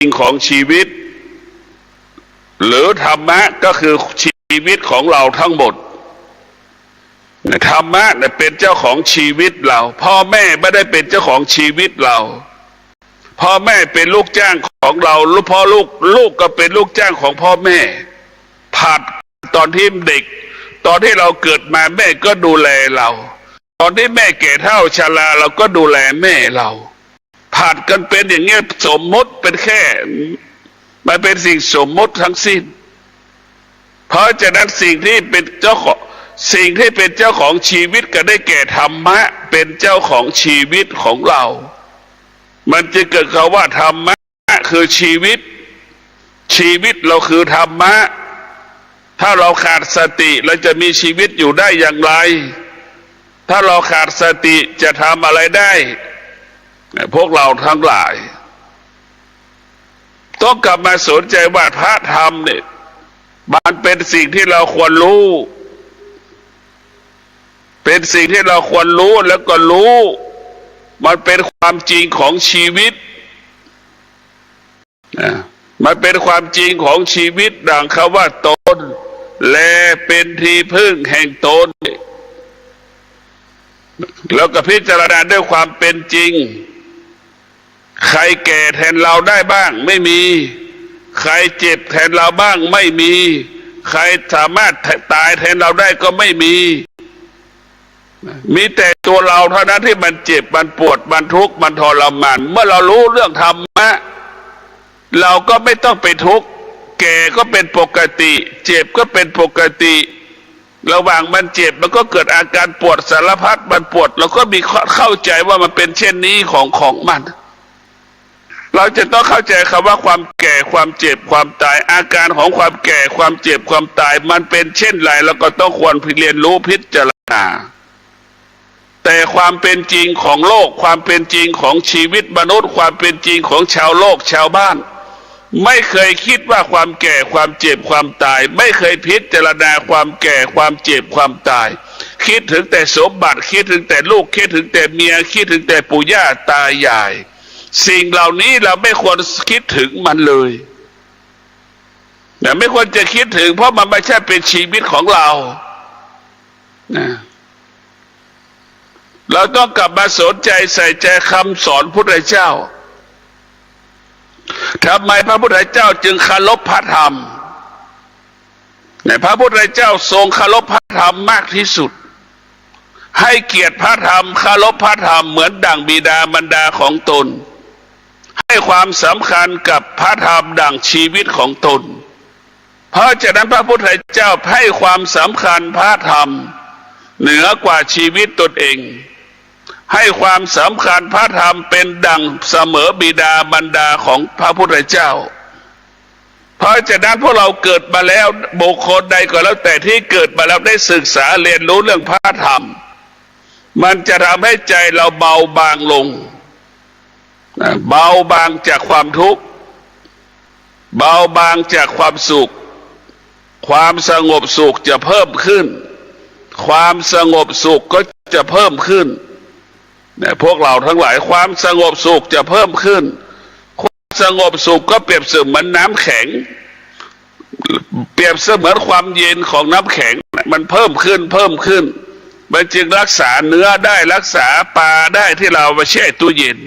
งของชีวิตหรือธรรมะก็คือชีวิตของเราทั้งหมดธรรมะเป็นเจ้าของชีวิตเราพ่อแม่ไม่ได้เป็นเจ้าของชีวิตเราพ่อแม่เป็นลูกจ้างของเราพ่อลูกก็เป็นลูกจ้างของพ่อแม่ผัดตอนที่เด็กตอนที่เราเกิดมาแม่ก็ดูแลเราตอนที่แม่แก่เฒ่าชราเราก็ดูแลแม่เราผัดกันเป็นอย่างเงี้ยสมมติเป็นแค่มันเป็นสิ่งสมมติทั้งสิ้นเพราะฉะนั้นสิ่งที่เป็นเจ้าของชีวิตก็ได้แก่ธรรมะเป็นเจ้าของชีวิตของเรามันจะเกิดคำว่าธรรมะคือชีวิตเราคือธรรมะถ้าเราขาดสติเราจะมีชีวิตอยู่ได้อย่างไรถ้าเราขาดสติจะทำอะไรได้พวกเราทั้งหลายต้องกลับมาสนใจว่าพระธรรมเนี่ยมันเป็นสิ่งที่เราควรรู้เป็นสิ่งที่เราควรรู้แล้วก็รู้มันเป็นความจริงของชีวิตมันเป็นความจริงของชีวิตดังคำว่าตนและเป็นที่พึ่งแห่งตนแล้วก็พิจารณาด้วยความเป็นจริงใครแก่แทนเราได้บ้างไม่มีใครเจ็บแทนเราบ้างไม่มีใครสามารถตายแทนเราได้ก็ไม่มีแต่ตัวเราเท่านั้นที่มันเจ็บมันปวดมันทุกข์มันทรมานเมื่อเรารู้เรื่องธรรมะเราก็ไม่ต้องไปทุกข์แก่ก็เป็นปกติเจ็บก็เป็นปกติระหว่างมันเจ็บมันก็เกิดอาการปวดสารพัดมันปวดเราก็มีเข้าใจว่ามันเป็นเช่นนี้ของมันเราจะต้องเข้าใจคำว่าความแก่ความเจ็บความตายอาการของความแก่ความเจ็บความตายมันเป็นเช่นไรเราก็ต้องควรเรียนรู้พิจารณาแต่ความเป็นจริงของโลกความเป็นจริงของชีวิตมนุษย์ความเป็นจริงของชาวโลกชาวบ้านไม่เคยคิดว่าความแก่ความเจ็บความตายไม่เคยพิจารณาความแก่ความเจ็บความตายคิดถึงแต่สมบัติคิดถึงแต่ลูกคิดถึงแต่เมียคิดถึงแต่ปู่ย่าตายายสิ่งเหล่านี้เราไม่ควรคิดถึงมันเลยไม่ควรจะคิดถึงเพราะมันไม่ใช่เป็นชีวิตของเราเราต้องกลับมาสนใจใส่ใจคำสอนพุทธเจ้าทำไมพระพุทธเจ้าจึงเคารพพระธรรมพระพุทธเจ้าทรงเคารพพระธรรมมากที่สุดให้เกียรติพระธรรมเคารพพระธรรมเหมือนดั่งบิดามารดาของตนให้ความสำคัญกับพระธรรมดั่งชีวิตของตนเพราะฉะนั้นพระพุทธเจ้าให้ความสำคัญพระธรรมเหนือกว่าชีวิตตนเองให้ความสำคัญพระธรรมเป็นดังเสมอบิดามารดาของพระพุทธเจ้าเพราะฉะนั้นพวกเราเกิดมาแล้วบุคคลใดก็แล้วแต่ที่เกิดมาแล้วได้ศึกษาเรียนรู้เรื่องพระธรรมมันจะทำให้ใจเราเบาบางลงเบาบางจากความทุกข์เบาบางจากความสุขความสงบสุขจะเพิ่มขึ้นความสงบสุขก็จะเพิ่มขึ้นพวกเราทั้งหลายความสงบสุขจะเพิ่มขึ้นความสงบสุขก็เปรียบเสมือนน้ำแข็งเปรียบเสมือนความเย็นของน้ำแข็งมันเพิ่มขึ้นมันจึงรักษาเนื้อได้รักษาปลาได้ที่เราไปแช่ตู้เย็น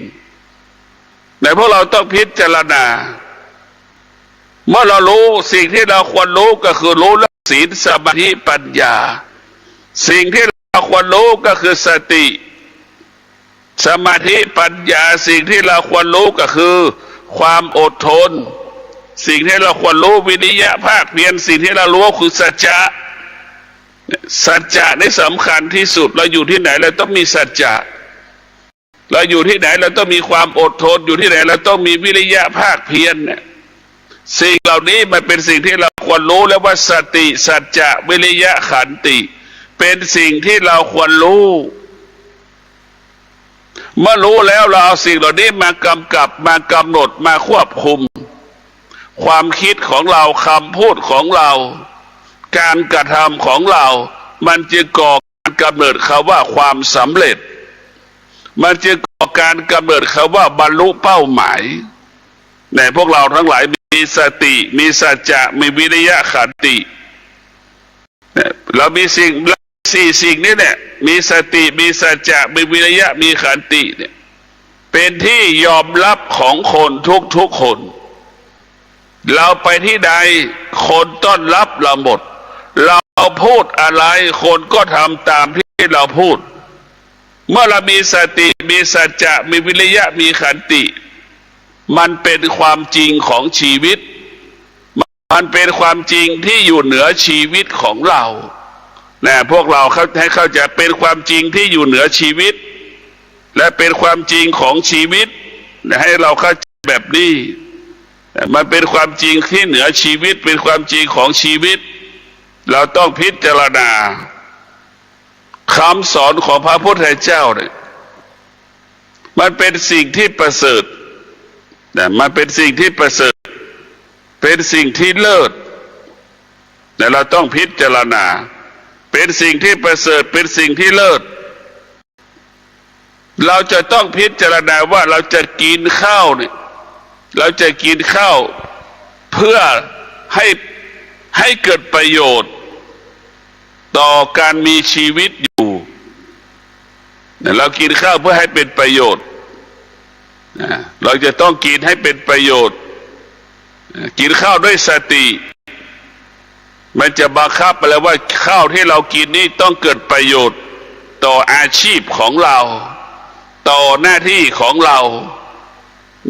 แต่พวกเราต้องพิจารณาเมื่อเรารู้สิ่งที่เราควรรู้ก็คือรู้เรื่องศีลสมาธิปัญญาสิ่งที่เราควรรู้ก็คือสติสมาธิปัญญาสิ่งที่เราควรรู้ก็คือความอดทนสิ่งที่เราควรรู้วิริยะภาคเพียรสิ่งที่เรารู้คือสัจจะนี่สำคัญที่สุดเราอยู่ที่ไหนเราต้องมีสัจจะเราอยู่ที่ไหนเราต้องมีความอดทนอยู่ที่ไหนเราต้องมีวิริยะภาคเพียรเนี่ยสิ่งเหล่านี้มันเป็นสิ่งที่เราควรรู้แล้วว่าสติสัจจะวิริยะขันติเป็นสิ่งที่เราควรรู้เมื่อรู้แล้วเราเอาสิ่งเหล่านี้มากำกับมากำหนดมาควบคุมความคิดของเราคำพูดของเราการกระทำของเรามันจะก่อการกำเนิดคำว่าความสำเร็จมันจะก่อการกำเนิดคำว่าบรรลุเป้าหมาย ในพวกเราทั้งหลายมีสติมีสัจจะมีวิริยะขันติเรามีสี่สิ่งนี้เนี่ยมีสติมีสัจจะมีวิริยะมีขันติเนี่ยเป็นที่ยอมรับของคนทุกคนเราไปที่ใดคนต้อนรับเราหมดเราพูดอะไรคนก็ทำตามที่เราพูดเมื่อเรามีสติมีสัจจะมีวิริยะมีขันติมันเป็นความจริงของชีวิตมันเป็นความจริงที่อยู่เหนือชีวิตของเราพวกเราให้เข้าใจเป็นความจริงที่อยู่เหนือชีวิตและเป็นความจริงของชีวิตให้เราเข้าใจแบบนี้มันเป็นความจริงที่เหนือชีวิตเป็นความจริงของชีวิตเราต้องพิจารณาคำสอนของพระพุทธเจ้าเนี่ยมันเป็นสิ่งที่ประเสริฐมันเป็นสิ่งที่ประเสริฐเป็นสิ่งที่เลิศแต่เราต้องพิจารณาเป็นสิ่งที่ประเสริฐเป็นสิ่งที่เลิศเราจะต้องพิจารณาว่าเราจะกินข้าวเนี่ยเราจะกินข้าวเพื่อให้เกิดประโยชน์ต่อการมีชีวิตอยู่เรากินข้าวเพื่อให้เป็นประโยชน์เราจะต้องกินให้เป็นประโยชน์กินข้าวด้วยสติมันจะบังคับไปแล้วว่าข้าวที่เรากินนี่ต้องเกิดประโยชน์ต่ออาชีพของเราต่อหน้าที่ของเรา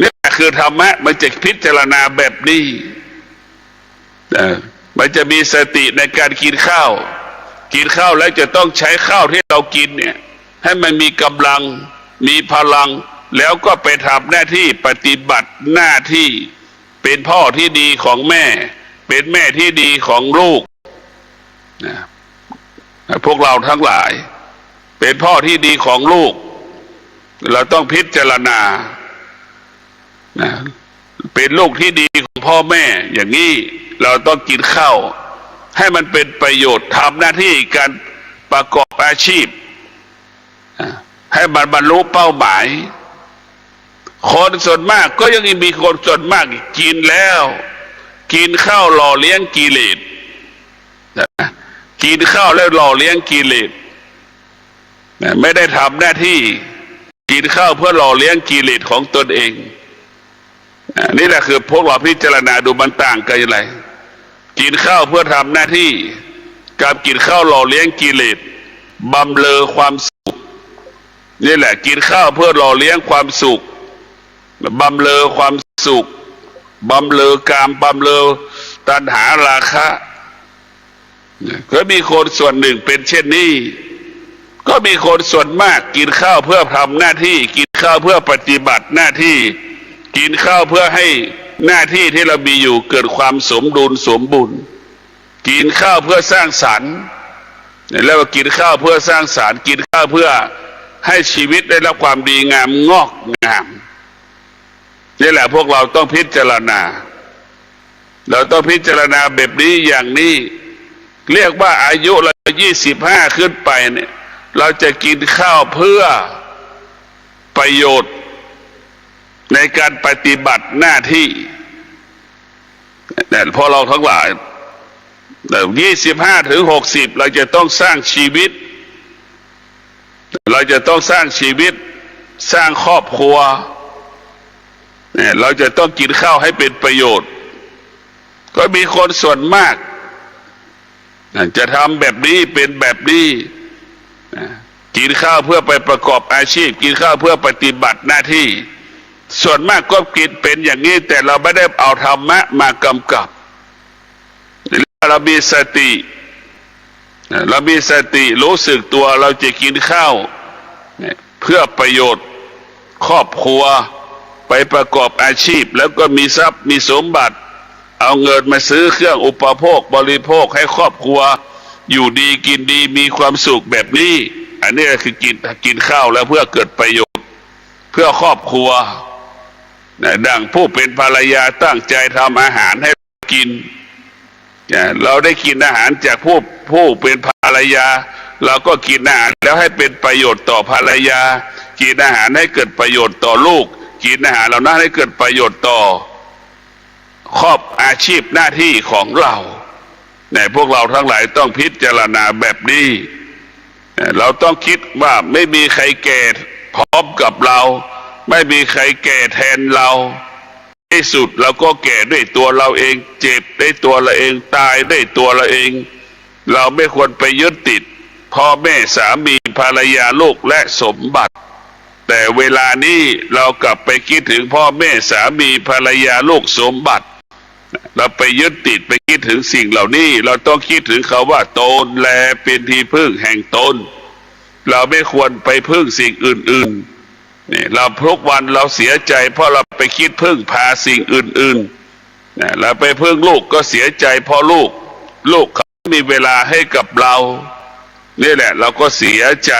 นี่คือธรรมะมันจะพิจารณาแบบนี้มันจะมีสติในการกินข้าวแล้วจะต้องใช้ข้าวที่เรากินเนี่ยให้มันมีกำลังมีพลังแล้วก็ไปทำหน้าที่ปฏิบัติหน้าที่เป็นพ่อที่ดีของแม่เป็นแม่ที่ดีของลูกพวกเราทั้งหลายเป็นพ่อที่ดีของลูกเราต้องพิจารณาเป็นลูกที่ดีของพ่อแม่อย่างนี้เราต้องกินข้าวให้มันเป็นประโยชน์ทำหน้าที่การประกอบอาชีพให้มันบรรลุเป้าหมายคนส่วนมากก็ยังมีคนส่วนมากกินแล้วกินข้าวหล่อเลี้ยงกิเลสกินข้าวแล้วหล่อเลี้ยงกิเลสไม่ได้ทำหน้าที่กินข้าวเพื่อหล่อเลี้ยงกิเลสของตนเองนี่แหละคือพวกเราพิจารณาดูมันต่างกันอย่างไรกินข้าวเพื่อทำหน้าที่กับกินข้าวหล่อเลี้ยงกิเลสบำเรอความสุขนี่แหละกินข้าวเพื่อหล่อเลี้ยงความสุขบำเรอความสุขบำเรอกามบำเรอตัณหาราคะก็มีคนส่วนหนึ่งเป็นเช่นนี้ก็มีคนส่วนมากกินข้าวเพื่อทำหน้าที่กินข้าวเพื่อปฏิบัติหน้าที่กินข้าวเพื่อให้หน้าที่ที่เรามีอยู่เกิดความสมดุลสมบูรณ์กินข้าวเพื่อสร้างสรรค์แล้วกินข้าวเพื่อสร้างสรรค์กินข้าวเพื่อให้ชีวิตได้รับความดีงามงอกงามนี่แหละพวกเราต้องพิจารณาเราต้องพิจารณาแบบนี้อย่างนี้เรียกว่าอายุเรา25ขึ้นไปเนี่ยเราจะกินข้าวเพื่อประโยชน์ในการปฏิบัติหน้าที่แต่พอเราทั้งหลาย25 ถึง 60เราจะต้องสร้างชีวิตเราจะต้องสร้างชีวิตสร้างครอบครัวเราจะต้องกินข้าวให้เป็นประโยชน์ก็มีคนส่วนมากจะทำแบบนี้เป็นแบบนี้กินข้าวเพื่อไปประกอบอาชีพกินข้าวเพื่อปฏิบัติหน้าที่ส่วนมากก็กินเป็นอย่างนี้แต่เราไม่ได้เอาธรรมะมากำกับเรามีสติรู้สึกตัวเราจะกินข้าวเพื่อประโยชน์ครอบครัวไปประกอบอาชีพแล้วก็มีทรัพย์มีสมบัติเอาเงินมาซื้อเครื่องอุปโภคบริโภคให้ครอบครัวอยู่ดีกินดีมีความสุขแบบนี้อันนี้คือกินข้าวแล้วเพื่อเกิดประโยชน์เพื่อครอบครัวดังผู้เป็นภรรยาตั้งใจทำอาหารให้กินเราได้กินอาหารจากผู้เป็นภรรยาเราก็กินอาหารแล้วให้เป็นประโยชน์ต่อภรรยากินอาหารให้เกิดประโยชน์ต่อลูกกินอาหารเหล่านั้นให้เกิดประโยชน์ต่อ อาชีพหน้าที่ของเราเนี่ยพวกเราทั้งหลายต้องพิจารณาแบบนี้เราต้องคิดว่าไม่มีใครแก่พร้อมกับเราไม่มีใครแก่แทนเราที่สุดเราก็แก่ด้วยตัวเราเองเจ็บด้วยตัวเราเองตายด้วยตัวเราเองเราไม่ควรไปยึดติดพ่อแม่สามีภรรยาลูกและสมบัติแต่เวลานี้เรากลับไปคิดถึงพ่อแม่สามีภรรยาลูกสมบัติเราไปยึดติดไปคิดถึงสิ่งเหล่านี้เราต้องคิดถึงเขาว่าตนแลเป็นที่พึ่งแห่งตนเราไม่ควรไปพึ่งสิ่งอื่นๆนี่เราทุกวันเราเสียใจเพราะเราไปคิดพึ่งพาสิ่งอื่นๆเราไปพึ่งลูกก็เสียใจเพราะลูกเขาไม่มีเวลาให้กับเรานี่แหละเราก็เสียใจ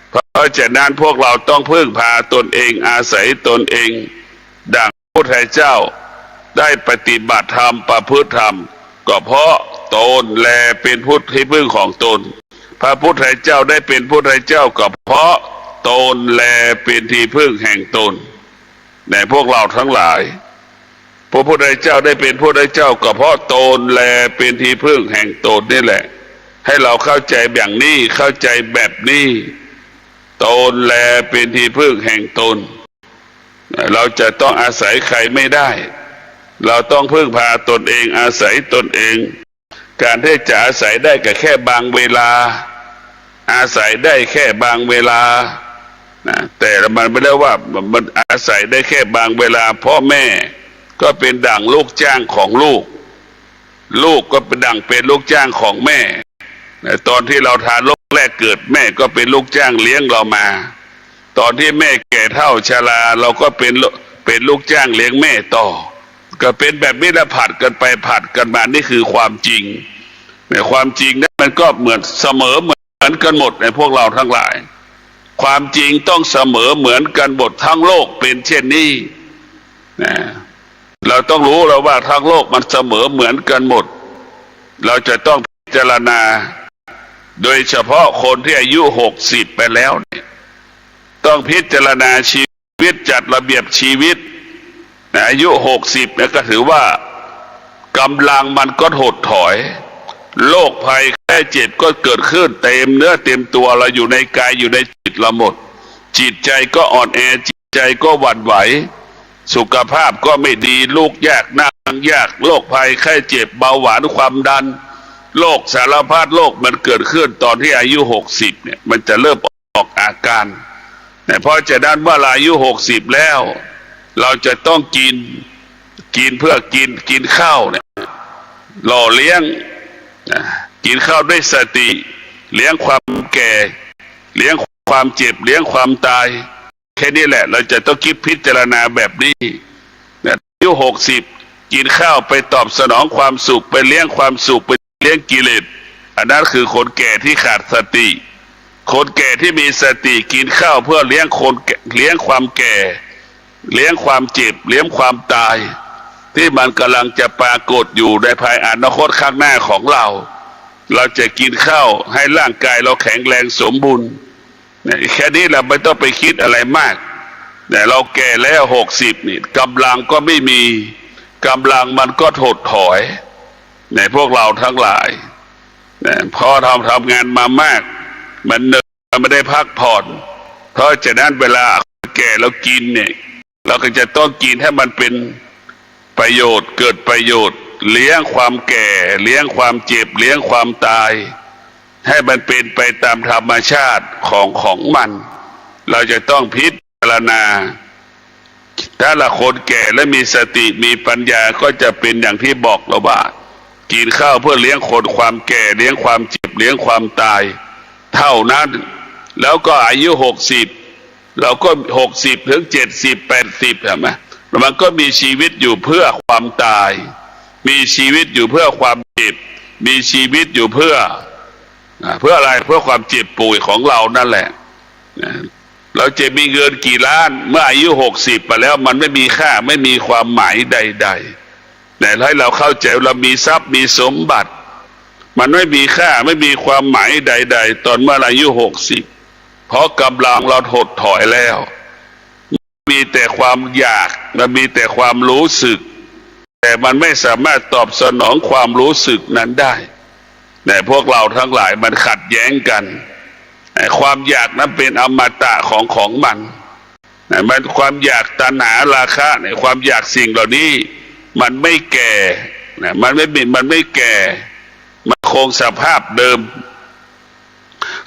เพราะฉะนั้นพวกเราต้องพึ่งพาตนเองอาศัยตนเองดังพระพุทธเจ้าได้ปฏิบัติธรรมประพฤติธรรมก็เพราะตนแลเป็นผู้ที่พึ่งของตนพระพุทธเจ้าได้เป็นพุทธเจ้าก็เพราะตนแลเป็นที่พึ่งแห่งตนในพวกเราทั้งหลายพระพุทธเจ้าได้เป็นพุทธเจ้าก็เพราะตนแลเป็นที่พึ่งแห่งตนนี่แหละให้เราเข้าใจอย่างนี้เข้าใจแบบนี้ตนแลเป็นที่พึ่งแห่งตนเราจะต้องอาศัยใครไม่ได้เราต้องพึ่งพาตนเองอาศัยตนเองการที่จะอาศัยได้ก็แค่บางเวลาอาศัยได้แค่บางเวลานะแต่มันไม่ได้ว่ามันอาศัยได้แค่บางเวลาพ่อแม่ก็เป็นดั่งลูกจ้างของลูกก็เป็นดั่งเป็นลูกจ้างของแม่ตอนที่เราทารกแรกเกิดแม่ก็เป็นลูกจ้างเลี้ยงเรามาตอนที่แม่แก่เฒ่าชราเราก็เป็นลูกจ้างเลี้ยงแม่ต่อก็เป็นแบบนี้ละผัดกันไปผัดกันมานี่คือความจริงในความจริงนั้นมันก็เหมือนเสมอเหมือนกันหมดในพวกเราทั้งหลายความจริงต้องเสมอเหมือนกันหมดทั้งโลกเป็นเช่นนี้นะเราต้องรู้แล้วว่าทั้งโลกมันเสมอเหมือนกันหมดเราจะต้องพิจารณาโดยเฉพาะคนที่อายุ60ไปแล้วเนี่ยต้องพิจารณาชีวิตจัดระเบียบชีวิตอายุ60เนี่ยก็ถือว่ากำลังมันก็ถดถอยโรคภัยแค่เจ็บก็เกิดขึ้นเต็มเนื้อเต็มตัวเราอยู่ในกายอยู่ในจิตเราหมดจิตใจก็อ่อนแอจิตใจก็หวั่นไหวสุขภาพก็ไม่ดีลูกยากนั่งยากโรคภัยแค่เจ็บเบาหวานความดันโรคสารพัดโรคมันเกิดขึ้นตอนที่อายุ60เนี่ยมันจะเริ่มออกอาการแต่พอจะด้านเมื่ออายุ60แล้วเราจะต้องกินเพื่อกินข้าวเนี่ยหล่อเลี้ยงกินข้าวด้วยสติเลี้ยงความแก่เลี้ยงความเจ็บเลี้ยงความตายแค่นี้แหละเราจะต้องคิดพิจารณาแบบนี้อายุ60กินข้าวไปตอบสนองความสุขไปเลี้ยงความสุขไปเลี้ยงกิเลสอันนั้นคือคนแก่ที่ขาดสติคนแก่ที่มีสติกินข้าวเพื่อเลี้ยงความแก่เลี้ยงความเจ็บเลี้ยงความตายที่มันกำลังจะปรากฏอยู่ในภายอนาคตข้างหน้าของเราจะกินข้าวให้ร่างกายเราแข็งแรงสมบูรณ์แค่นี้เราไม่ต้องไปคิดอะไรมากแต่เราแก่แล้ว60นี่กำลังก็ไม่มีกำลังมันก็ถดถอยในพวกเราทั้งหลายพอทำงานมามากมันเหนื่อยไม่ได้พักผ่อนเพราะฉะนั้นเวลาแก่เรากินเนี่ยเราก็จะต้องกินให้มันเป็นประโยชน์เกิดประโยชน์เลี้ยงความแก่เลี้ยงความเจ็บเลี้ยงความตายให้มันเป็นไปตามธรรมชาติของมันเราจะต้องพิจารณาถ้าละคนแก่และมีสติมีปัญญาก็จะเป็นอย่างที่บอกเราว่ากินข้าวเพื่อเลี้ยงคนความแก่เลี้ยงความเจ็บเลี้ยงความตายเท่านั้นแล้วก็อายุ60เราก็60ถึง70 80ใช่ไหมมันก็มีชีวิตอยู่เพื่อความตายมีชีวิตอยู่เพื่อความเจ็บมีชีวิตอยู่เพื่ออะไรเพื่อความเจ็บป่วยของเรานั่นแหละเราจะมีเงินกี่ล้านเมื่ออายุ60ไปแล้วมันไม่มีค่าไม่มีความหมายใดๆแต่ให้เราเข้าใจเรามีทรัพย์มีสมบัติมันไม่มีค่าไม่มีความหมายใดๆตอนเมื่ออายุ60เพราะกำลังเราถดถอยแล้วมีแต่ความอยากและมีแต่ความรู้สึก แต่มันไม่สามารถตอบสนองความรู้สึกนั้นได้แต่พวกเราทั้งหลายมันขัดแย้งกันความอยากนั้นเป็นอมตะของมันความอยากตัณหาราคะความอยากสิ่งเหล่านี้มันไม่แก่มันไม่แก่มันคงสภาพเดิม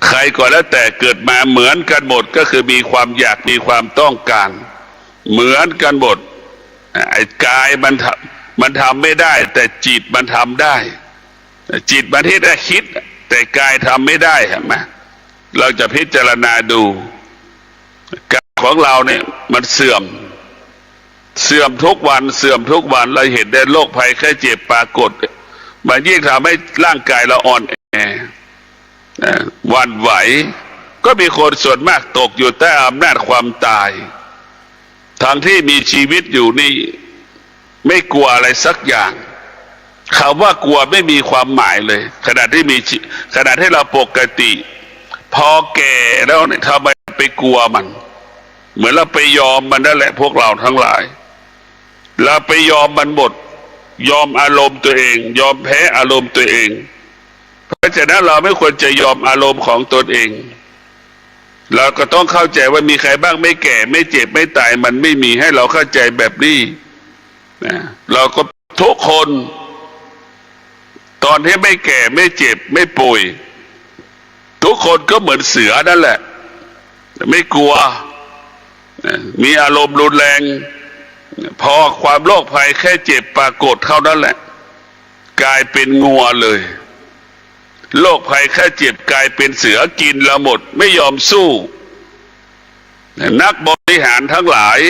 ใครก็แล้วแต่เกิดมาเหมือนกันหมดก็คือมีความอยากมีความต้องการเหมือนกันหมดไอ้กายมันทำไม่ได้แต่จิตมันทำได้จิตมันที่ได้คิดแต่กายทำไม่ได้เห็นไหมเราจะพิจารณาดูกายของเราเนี่ยมันเสื่อมทุกวันเราเห็นได้โรคภัยแค่เจ็บปรากฏมันยิ่งทำให้ร่างกายเราอ่อนแอหวั่นไหวก็มีคนส่วนมากตกอยู่ใต้อำนาจความตายทั้งที่มีชีวิตอยู่นี่ไม่กลัวอะไรสักอย่างคำว่ากลัวไม่มีความหมายเลยขณะที่เราปกติพอแก่แล้วเนี่ยทำไมไปกลัวมันเหมือนเราไปยอมมันนั่นแหละพวกเราทั้งหลายเราไปยอมมันหมดยอมอารมณ์ตัวเองยอมแพ้อารมณ์ตัวเองเพราะฉะนั้นเราไม่ควรจะยอมอารมณ์ของตนเองเราก็ต้องเข้าใจว่ามีใครบ้างไม่แก่ไม่เจ็บไม่ตายมันไม่มีให้เราเข้าใจแบบนี้นะเราก็ทุกคนตอนที่ไม่แก่ไม่เจ็บไม่ป่วยทุกคนก็เหมือนเสือนั่นแหละไม่กลัวมีอารมณ์รุนแรงพอความโรคภัยแค่เจ็บปรากฏเท่านั้นแหละกลายเป็นงัวเลยโรคภัยแค่เจ็บกลายเป็นเสือกินละหมดไม่ยอมสู้นักบริหารทั้งหลาย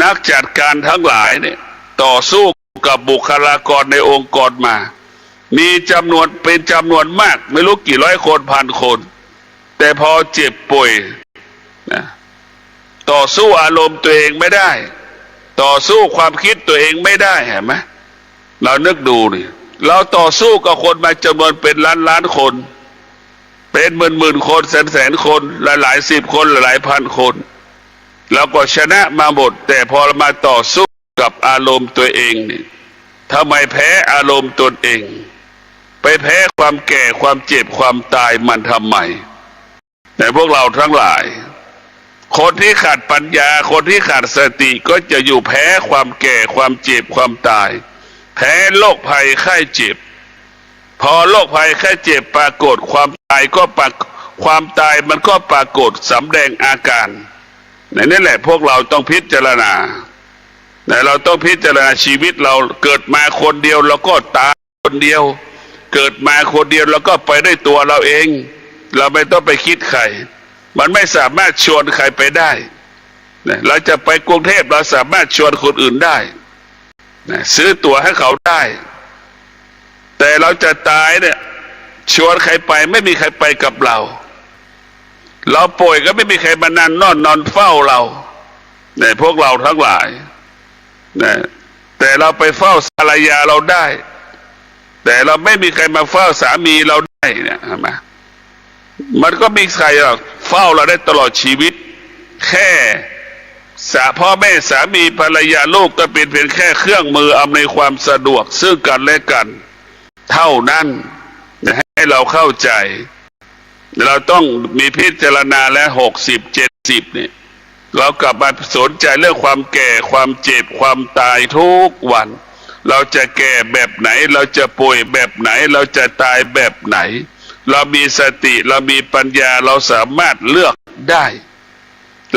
นักจัดการทั้งหลายเนี่ยต่อสู้กับบุคลากรในองค์กรมามีจำนวนมากไม่รู้กี่ร้อยคนพันคนแต่พอเจ็บป่วยนะต่อสู้อารมณ์ตัวเองไม่ได้ต่อสู้ความคิดตัวเองไม่ได้เห็นไหมเรานึกดูนี่เราต่อสู้กับคนมาจำนวนเป็นล้านคนเป็นหมื่นคนแสนคนหลายสิบคนหลายพันคนเราก็ชนะมาหมดแต่พอมาต่อสู้กับอารมณ์ตัวเองนี่ทำไมแพ้อารมณ์ตนเองไปแพ้ความแก่ความเจ็บความตายมันทำไมแต่พวกเราทั้งหลายคนที่ขาดปัญญาคนที่ขาดสติก็จะอยู่แพ้ความแก่ความเจ็บความตายแพ้โรคภัยไข้เจ็บพอโรคภัยไข้เจ็บปรากฏความตายมันก็ปรากฏสำแดงอาการนี่แหละพวกเราต้องพิจารณาเราต้องพิจารณาชีวิตเราเกิดมาคนเดียวแล้วก็ตายคนเดียวเกิดมาคนเดียวแล้วก็ไปได้ตัวเราเองเราไม่ต้องไปคิดใครมันไม่สามารถชวนใครไปได้เราจะไปกรุงเทพเราสามารถชวนคนอื่นได้ซื้อตั๋วให้เขาได้แต่เราจะตายเนี่ยชวนใครไปไม่มีใครไปกับเราป่วยก็ไม่มีใครมานอนเฝ้าเราพวกเราทั้งหลายแต่เราไปเฝ้าภรรยาเราได้แต่เราไม่มีใครมาเฝ้าสามีเราได้เนี่ยเห็นไหมมันก็มีใครเฝ้าเราได้ตลอดชีวิตแค่พ่อแม่สามีภรรยาลูกก็เป็นเพียงแค่เครื่องมืออำนวยความสะดวกซึ่งกันและกันเท่านั้นให้เราเข้าใจเราต้องมีพิจารณาและ60-70เนี่ยเรากลับมาสนใจเรื่องความแก่ความเจ็บความตายทุกวันเราจะแก่แบบไหนเราจะป่วยแบบไหนเราจะตายแบบไหนเรามีสติเรามีปัญญาเราสามารถเลือกได้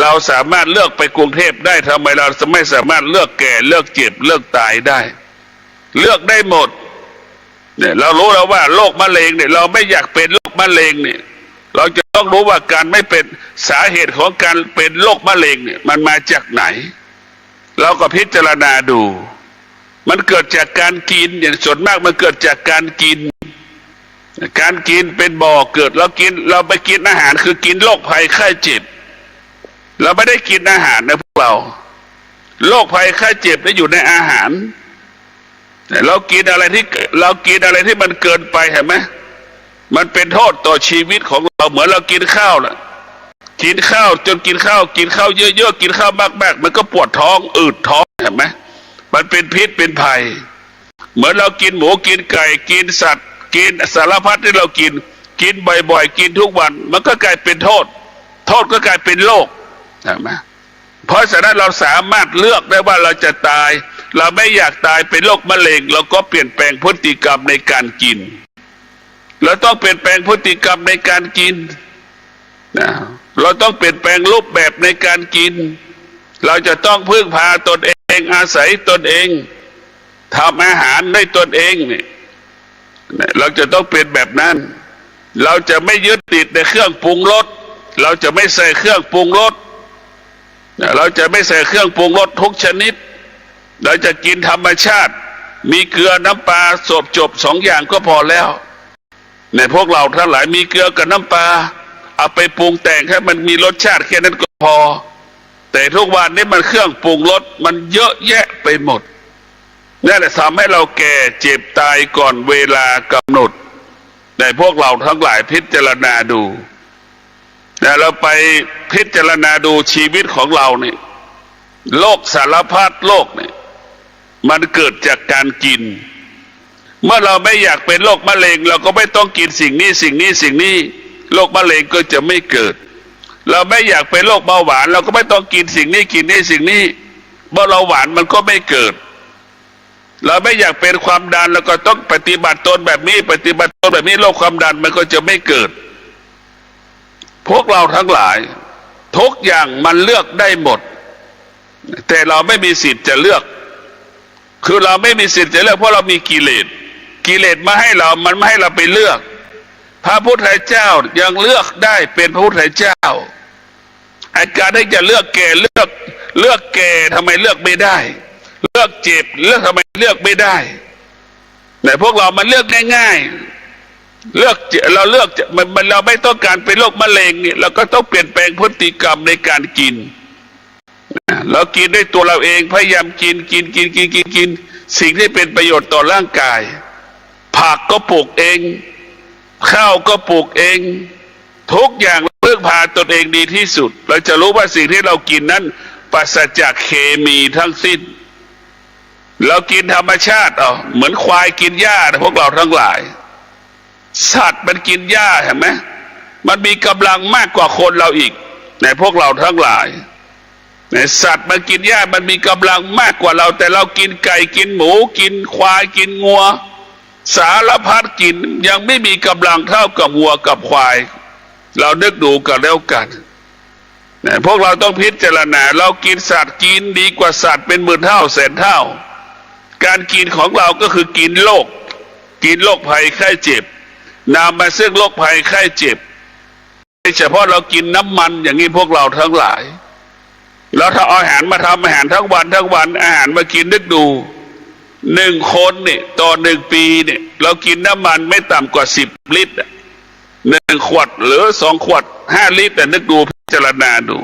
เราสามารถเลือกไปกรุงเทพได้ทำไมเราไม่สามารถเลือกแก่เลือกเจ็บเลือกตายได้เลือกได้หมดเนี่ยเรารู้แล้วว่าโรคมะเร็งเนี่ยเราไม่อยากเป็นโรคมะเร็งเนี่ยเราจะต้องรู้ว่าการไม่เป็นสาเหตุของการเป็นโรคมะเร็งเนี่ยมันมาจากไหนเราก็พิจารณาดูมันเกิดจากการกินอย่างส่วนมากมันเกิดจากการกินเป็นบ่อเกิดเราไปกินอาหารคือกินโรคภัยไข้เจ็บเราไม่ได้กินอาหารนะพวกเราโรคภัยไข้เจ็บได้อยู่ในอาหารเรากินอะไรที่มันเกินไปเห็นไหมมันเป็นโทษต่อชีวิตของเราเหมือนเรากินข้าวน่ะกินข้าวจนกินข้าวเยอะๆกินข้าวมากๆมันก็ปวดท้องอืดท้องเห็นไหม มันเป็นพิษเป็นภัยเหมือนเรากินหมูกินไก่กินสัตว์กินสารพัดที่เรากินบ่อยๆกินทุกวันมันก็กลายเป็นโทษก็กลายเป็นโรคใช่ไหมเพราะฉะนั้นเราสามารถเลือกได้ว่าเราจะตายเราไม่อยากตายเป็นโรคมะเร็งเราก็เปลี่ยนแปลงพฤติกรรมในการกินเราต้องเปลี่ยนแปลงพฤติกรรมในการกินนะเราต้องเปลี่ยนแปลงรูปแบบในการกินเราจะต้องพึ่งพาตนเองอาศัยตนเองทำอาหารได้ตนเองเนี่ยเราจะต้องเป็นแบบนั้นเราจะไม่ยึดติดในเครื่องปรุงรสเราจะไม่ใส่เครื่องปรุงรสเราจะไม่ใส่เครื่องปรุงรสทุกชนิดเราจะกินธรรมชาติมีเกลือน้ำปลาจบ2 อย่างก็พอแล้วในพวกเราทั้งหลายมีเกลือกับน้ำปลาเอาไปปรุงแต่งให้มันมีรสชาติแค่นั้นก็พอแต่ทุกวันนี้มันเครื่องปรุงรสมันเยอะแยะไปหมดนั่นแหละทำให้เราแก่เจ็บตายก่อนเวลากำหนดแต่พวกเราทั้งหลายพิจารณาดูแต่เราไปพิจารณาดูชีวิตของเราเนี่ยโรคสารพัดโรคเนี่ยมันเกิดจากการกินเมื่อเราไม่อยากเป็นโรคมะเร็งเราก็ไม่ต้องกินสิ่งนี้โรคมะเร็งก็จะไม่เกิดเราไม่อยากเป็นโรคเบาหวานเราก็ไม่ต้องกินสิ่งนี้เบาหวานมันก็ไม่เกิดเราไม่อยากเป็นความดันเราก็ต้องปฏิบัติตนแบบนี้โรคความดันมันก็จะไม่เกิดพวกเราทั้งหลายทุกอย่างมันเลือกได้หมดแต่เราไม่มีสิทธิ์จะเลือกคือเราไม่มีสิทธิ์จะเลือกเพราะเรามีกิเลสมาให้เรามันไม่ให้เราไปเลือกพระพุทธเจ้ายังเลือกได้เป็นพระพุทธเจ้าอาการที่จะเลือกแก่ทำไมเลือกไม่ได้เลือกเจ็บเลือกทำไมเลือกไม่ได้แต่พวกเรามันเลือกง่ายๆเราเลือกมันเราไม่ต้องการเป็นโรคมะเร็งเนี่ยเราก็ต้องเปลี่ยนแปลงพฤติกรรมในการกินเรากินด้วยตัวเราเองพยายามกินสิ่งที่เป็นประโยชน์ต่อร่างกายผักก็ปลูกเองข้าวก็ปลูกเองทุกอย่างพึ่งพาตนเองดีที่สุดเราจะรู้ว่าสิ่งที่เรากินนั้นปราศจากเคมีทั้งสิ้นเรากินธรรมชาติเหมือนควายกินหญ้าพวกเราทั้งหลายสัตว์มันกินหญ้าเห็นไหมมันมีกำลังมากกว่าคนเราอีกในพวกเราทั้งหลายในสัตว์มันกินหญ้ามันมีกำลังมากกว่าเราแต่เรากินไก่กินหมูกินควายกินงัวสารพัดกินยังไม่มีกำลังเท่ากับวัวกับควายเรานึกดูกันแล้วกันพวกเราต้องพิจารณาเรากินสัตว์กินดีกว่าสัตว์เป็น10,000 เท่าแสนเท่าการกินของเราก็คือกินโรคภัยไข้เจ็บนำมาซึ่งโรคภัยไข้เจ็บเฉพาะเรากินน้ำมันอย่างนี้พวกเราทั้งหลายแล้วถ้าเอาอาหารมาทำอาหารทั้งวันอาหารมากินนึกดู1 คนเนี่ยต่อ1 ปีเนี่ยเรากินน้ำมันไม่ต่ำกว่า10 ลิตร1 ขวดหรือ2 ขวด5 ลิตรแต่นึกดูพิจารณาดู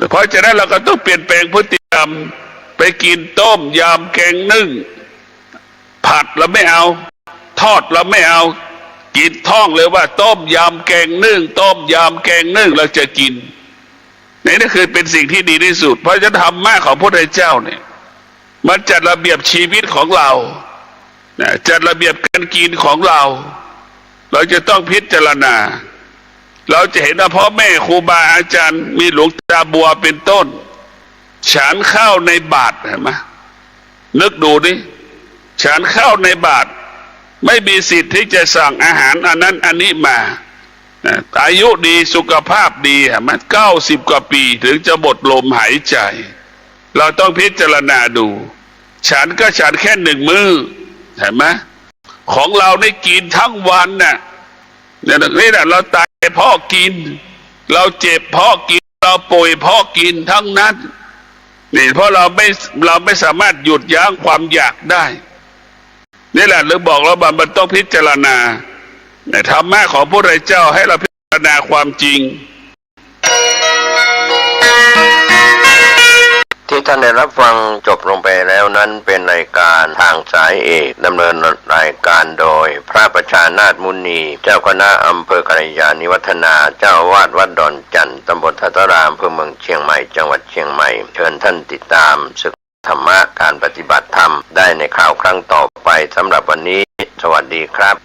เพราะฉะนั้นเราก็ต้องเปลี่ยนแปลงพฤติกรรมไปกินต้มยำแกงนึ่งผัดเราไม่เอาทอดเราไม่เอากินท่องเลยว่าต้มยำแกงนึ่งเราจะกินนี่คือเป็นสิ่งที่ดีที่สุดเพราะจะทำมากของพระพุทธเจ้าเนี่ยมันจัดระเบียบชีวิตของเราจัดระเบียบการกินของเราจะต้องพิจารณาเราจะเห็นว่าพ่อแม่ครูบาอาจารย์มีหลวงตาบัวเป็นต้นฉันข้าวในบาตรเห็นไหมนึกดูดิฉันข้าวในบาตรไม่มีสิทธิ์ที่จะสั่งอาหารอันนั้นอันนี้มาอายุดีสุขภาพดีมัน90 กว่าปีถึงจะหมดลมหายใจเราต้องพิจารณาดูฉันก็ฉันแค่1 มื้อเห็นไหมของเราได้กินทั้งวันน่ะนี่แหละเราตายเพราะกินเราเจ็บเพราะกินเราป่วยเพราะกินทั้งนั้นนี่เพราะเราไม่สามารถหยุดยั้งความอยากได้นี่แหละหรือบอกเราว่ามันต้องพิจารณาในธรรมะของพระพุทธเจ้าให้เราพิจารณาความจริง ที่ท่านได้รับฟังจบลงไปแล้วนั้นเป็นรายการทางสายเอกดำเนินรายการโดยพระประชานาถมุนีเจ้าคณะอำเภอกัลยาณิวัฒนาเจ้าอาวาสวัดดอนจันทร์ตำบลทัตตารามอำเภอเมืองเชียงใหม่จังหวัดเชียงใหม่เชิญท่านติดตาม ธรรมะการปฏิบัติธรรมได้ในข่าวครั้งต่อไปสำหรับวันนี้สวัสดีครับ